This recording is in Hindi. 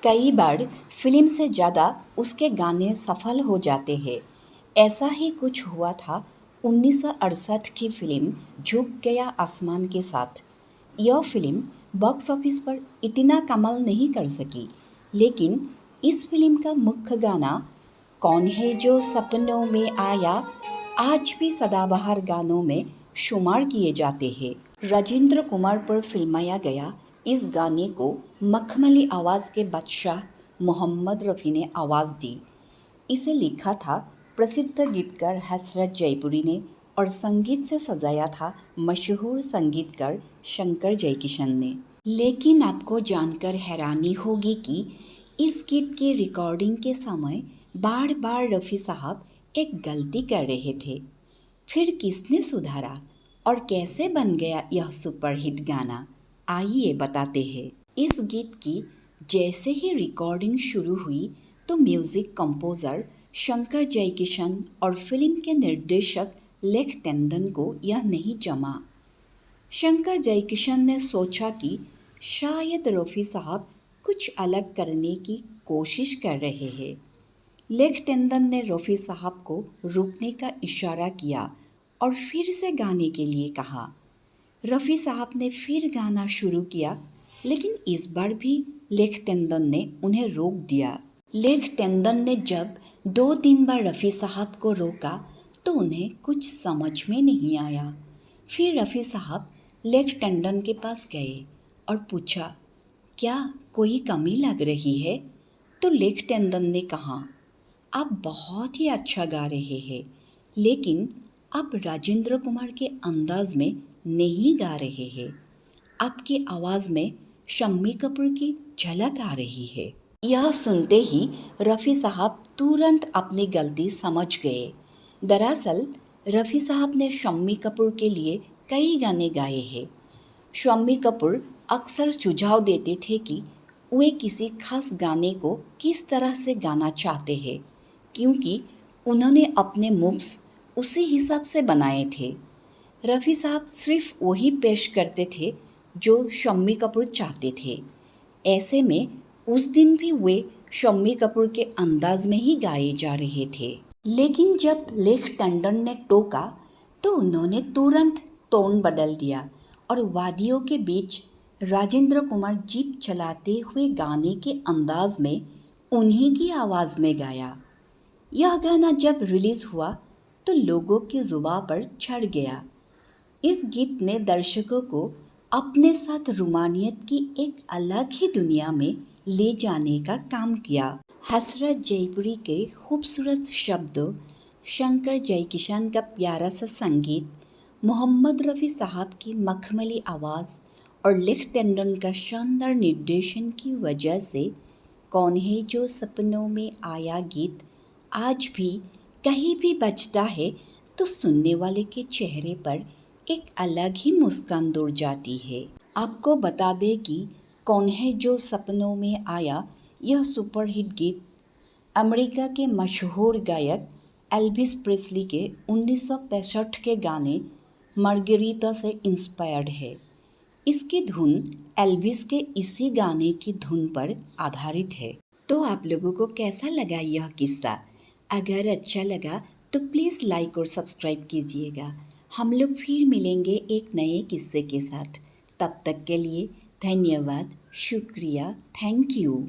कई बार फिल्म से ज़्यादा उसके गाने सफल हो जाते हैं। ऐसा ही कुछ हुआ था 1968 की फिल्म झुक गया आसमान के साथ। यह फिल्म बॉक्स ऑफिस पर इतना कमाल नहीं कर सकी, लेकिन इस फिल्म का मुख्य गाना कौन है जो सपनों में आया आज भी सदाबहार गानों में शुमार किए जाते हैं। राजेंद्र कुमार पर फिल्माया गया इस गाने को मखमली आवाज़ के बादशाह मोहम्मद रफ़ी ने आवाज़ दी। इसे लिखा था प्रसिद्ध गीतकार हसरत जयपुरी ने और संगीत से सजाया था मशहूर संगीतकार शंकर जयकिशन ने। लेकिन आपको जानकर हैरानी होगी कि इस गीत की रिकॉर्डिंग के समय बार बार रफ़ी साहब एक गलती कर रहे थे। फिर किसने सुधारा और कैसे बन गया यह सुपरहिट गाना, आइए बताते हैं। इस गीत की जैसे ही रिकॉर्डिंग शुरू हुई तो म्यूज़िक कंपोज़र शंकर जयकिशन और फिल्म के निर्देशक लेख टंडन को यह नहीं जमा। शंकर जयकिशन ने सोचा कि शायद रफ़ी साहब कुछ अलग करने की कोशिश कर रहे हैं। लेख टंडन ने रफ़ी साहब को रुकने का इशारा किया और फिर से गाने के लिए कहा। रफ़ी साहब ने फिर गाना शुरू किया, लेकिन इस बार भी लेख टंडन ने उन्हें रोक दिया। लेख टंडन ने जब 2-3 बार रफ़ी साहब को रोका तो उन्हें कुछ समझ में नहीं आया। फिर रफ़ी साहब लेख टंडन के पास गए और पूछा, क्या कोई कमी लग रही है? तो लेख टंडन ने कहा, आप बहुत ही अच्छा गा रहे हैं, लेकिन आप राजेंद्र कुमार के अंदाज में नहीं गा रहे हैं। आपकी आवाज़ में शम्मी कपूर की झलक आ रही है। यह सुनते ही रफ़ी साहब तुरंत अपनी गलती समझ गए। दरअसल रफ़ी साहब ने शम्मी कपूर के लिए कई गाने गाए हैं। शम्मी कपूर अक्सर सुझाव देते थे कि वे किसी खास गाने को किस तरह से गाना चाहते हैं, क्योंकि उन्होंने अपने मूव्स उसी हिसाब से बनाए थे। रफ़ी साहब सिर्फ वही पेश करते थे जो शम्मी कपूर चाहते थे। ऐसे में उस दिन भी वे शम्मी कपूर के अंदाज में ही गाए जा रहे थे। लेकिन जब लेख टंडन ने टोका तो उन्होंने तुरंत टोन बदल दिया और वादियों के बीच राजेंद्र कुमार जीप चलाते हुए गाने के अंदाज में उन्हीं की आवाज़ में गाया। यह गाना जब रिलीज़ हुआ तो लोगों की ज़ुबान पर चढ़ गया। इस गीत ने दर्शकों को अपने साथ रोमानियत की एक अलग ही दुनिया में ले जाने का काम किया। हसरत जयपुरी के खूबसूरत शब्दों, शंकर जयकिशन का प्यारा सा संगीत, मोहम्मद रफ़ी साहब की मखमली आवाज़ और लेख टंडन का शानदार निर्देशन की वजह से कौन है जो सपनों में आया गीत आज भी कहीं भी बजता है तो सुनने वाले के चेहरे पर एक अलग ही मुस्कान दौड़ जाती है। आपको बता दें कि कौन है जो सपनों में आया यह सुपरहिट गीत अमेरिका के मशहूर गायक एल्विस प्रेस्ली के 1965 के गाने मार्गेरिटा से इंस्पायर्ड है। इसकी धुन एल्विस के इसी गाने की धुन पर आधारित है। तो आप लोगों को कैसा लगा यह किस्सा? अगर अच्छा लगा तो प्लीज़ लाइक और सब्सक्राइब कीजिएगा। हम लोग फिर मिलेंगे एक नए किस्से के साथ। तब तक के लिए धन्यवाद, शुक्रिया, थैंक यू।